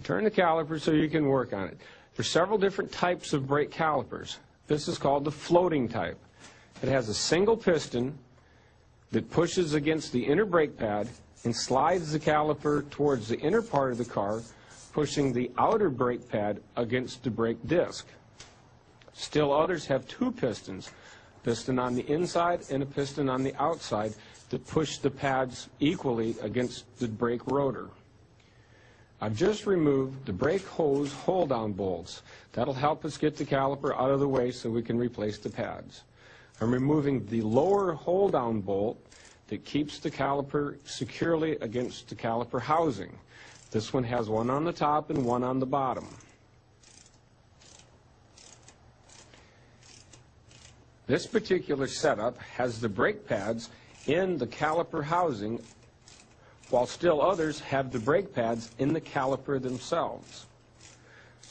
Turn the caliper so you can work on it. There's several different types of brake calipers. This is called the floating type. It has a single piston that pushes against the inner brake pad and slides the caliper towards the inner part of the car, pushing the outer brake pad against the brake disc. Still others have two pistons, a piston on the inside and a piston on the outside, that push the pads equally against the brake rotor. I've just removed the brake hose hold-down bolts. That'll help us get the caliper out of the way so we can replace the pads. I'm removing the lower hold-down bolt that keeps the caliper securely against the caliper housing. This one has one on the top and one on the bottom. This particular setup has the brake pads in the caliper housing, while still others have the brake pads in the caliper themselves.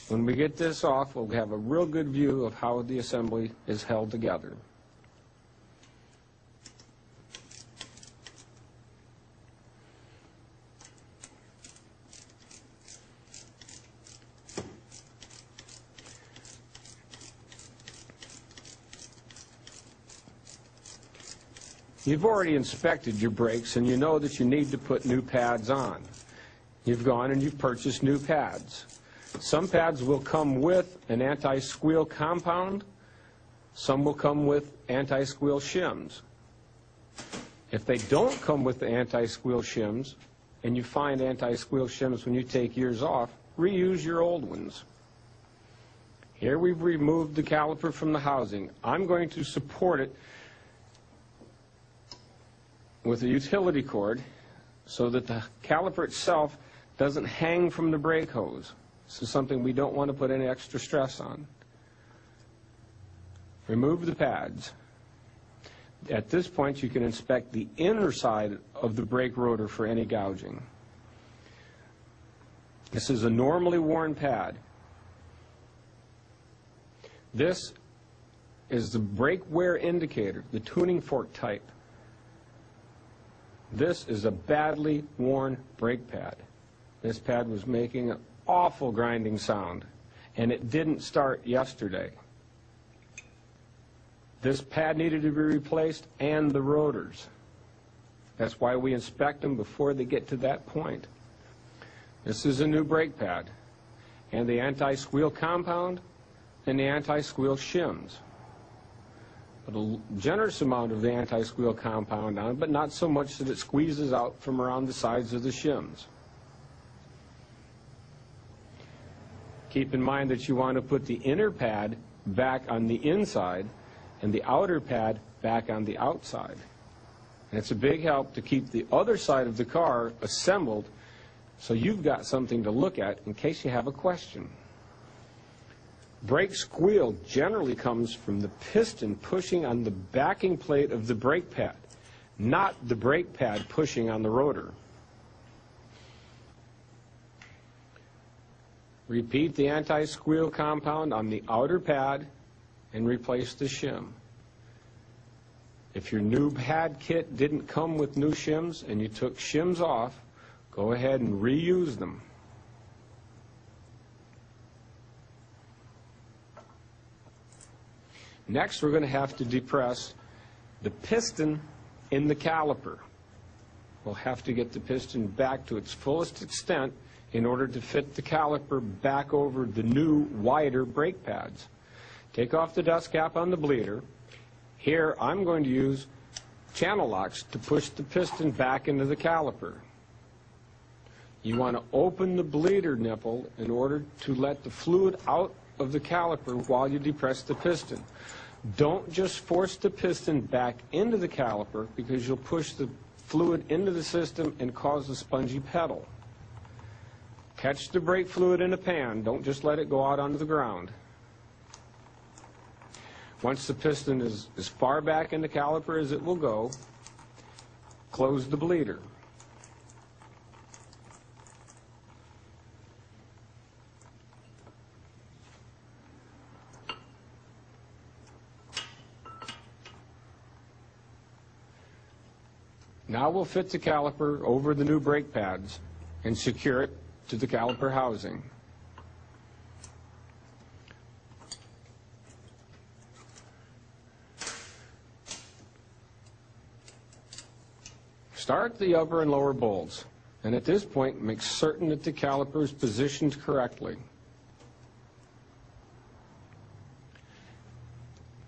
When we get this off, we'll have a real good view of how the assembly is held together. You've already inspected your brakes and you know that you need to put new pads on. You've gone and you've purchased new pads. Some pads will come with an anti-squeal compound. Some will come with anti-squeal shims. If they don't come with the anti-squeal shims, and you find anti-squeal shims when you take yours off, reuse your old ones. Here we've removed the caliper from the housing. I'm going to support it with a utility cord so that the caliper itself doesn't hang from the brake hose. This is something we don't want to put any extra stress on. Remove the pads. At this point, you can inspect the inner side of the brake rotor for any gouging. This is a normally worn pad. This is the brake wear indicator, the tuning fork type. This is a badly worn brake pad. This pad was making an awful grinding sound, and it didn't start yesterday. This pad needed to be replaced, and the rotors. That's why we inspect them before they get to that point. This is a new brake pad, and the anti-squeal compound and the anti-squeal shims. Put a generous amount of the anti-squeal compound on, but not so much that it squeezes out from around the sides of the shims. Keep in mind that you want to put the inner pad back on the inside and the outer pad back on the outside. And it's a big help to keep the other side of the car assembled so you've got something to look at in case you have a question. Brake squeal generally comes from the piston pushing on the backing plate of the brake pad, not the brake pad pushing on the rotor. Repeat the anti-squeal compound on the outer pad and replace the shim. If your new pad kit didn't come with new shims and you took shims off, go ahead and reuse them. Next, we're going to have to depress the piston in the caliper. We'll have to get the piston back to its fullest extent in order to fit the caliper back over the new, wider brake pads. Take off the dust cap on the bleeder. Here, I'm going to use channel locks to push the piston back into the caliper. You want to open the bleeder nipple in order to let the fluid out of the caliper while you depress the piston. Don't just force the piston back into the caliper because you'll push the fluid into the system and cause a spongy pedal. Catch the brake fluid in a pan. Don't just let it go out onto the ground. Once the piston is as far back in the caliper as it will go, close the bleeder. Now we'll fit the caliper over the new brake pads and secure it to the caliper housing. Start the upper and lower bolts, and at this point make certain that the caliper is positioned correctly.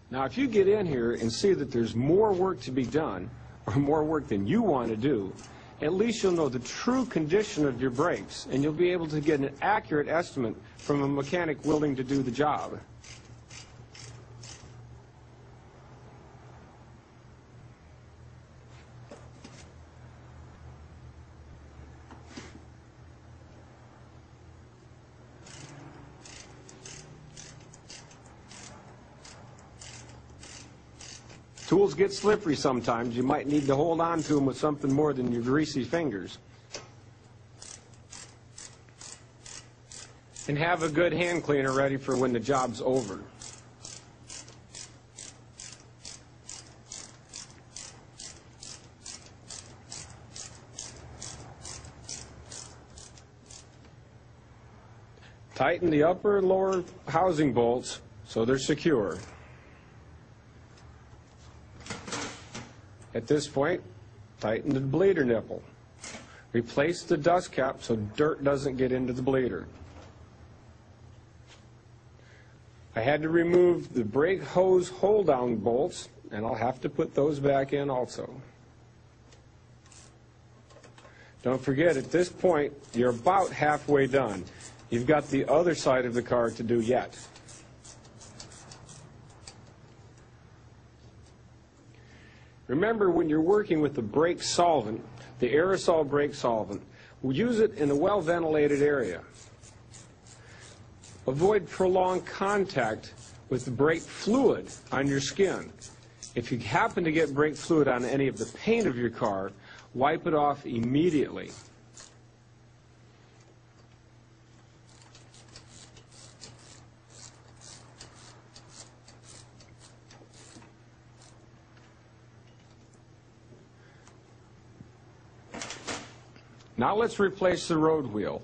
Now if you get in here and see that there's more work to be done, or more work than you want to do, at least you'll know the true condition of your brakes, and you'll be able to get an accurate estimate from a mechanic willing to do the job. Tools get slippery sometimes. You might need to hold on to them with something more than your greasy fingers. And have a good hand cleaner ready for when the job's over. Tighten the upper and lower housing bolts so they're secure. At this point, tighten the bleeder nipple. Replace the dust cap so dirt doesn't get into the bleeder. I had to remove the brake hose hold-down bolts, and I'll have to put those back in also. Don't forget, at this point, you're about halfway done. You've got the other side of the car to do yet. Remember, when you're working with the brake solvent, the aerosol brake solvent, we'll use it in a well-ventilated area. Avoid prolonged contact with the brake fluid on your skin. If you happen to get brake fluid on any of the paint of your car, wipe it off immediately. Now let's replace the road wheel.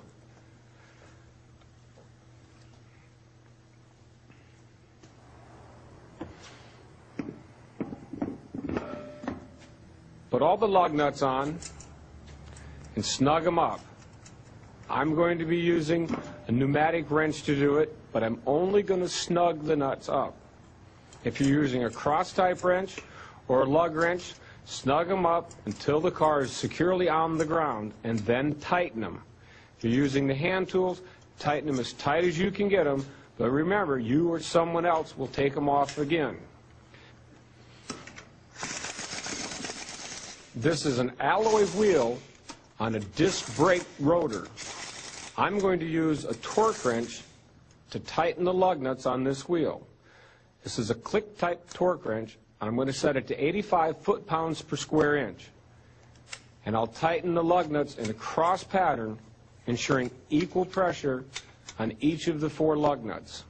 Put all the lug nuts on and snug them up. I'm going to be using a pneumatic wrench to do it, but I'm only going to snug the nuts up. If you're using a cross-type wrench or a lug wrench, snug them up until the car is securely on the ground, and then tighten them. If you're using the hand tools, tighten them as tight as you can get them, but remember, you or someone else will take them off again. This is an alloy wheel on a disc brake rotor. I'm going to use a torque wrench to tighten the lug nuts on this wheel. This is a click-type torque wrench. I'm going to set it to 85 foot-pounds per square inch. And I'll tighten the lug nuts in a cross pattern, ensuring equal pressure on each of the 4 lug nuts.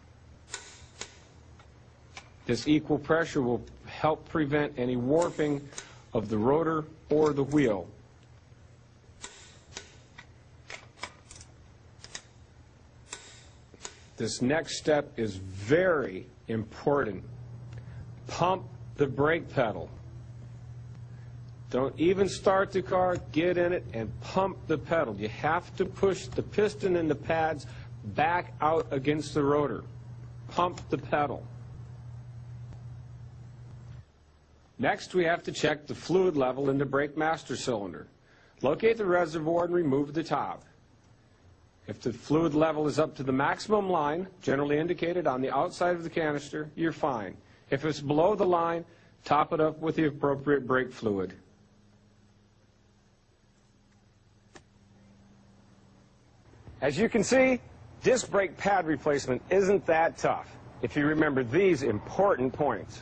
This equal pressure will help prevent any warping of the rotor or the wheel. This next step is very important. Pump the brake pedal. Don't even start the car, get in it and pump the pedal. You have to push the piston and the pads back out against the rotor. Pump the pedal. Next, we have to check the fluid level in the brake master cylinder. Locate the reservoir and remove the top. If the fluid level is up to the maximum line, generally indicated on the outside of the canister, you're fine. If it's below the line, top it up with the appropriate brake fluid. As you can see, disc brake pad replacement isn't that tough if you remember these important points.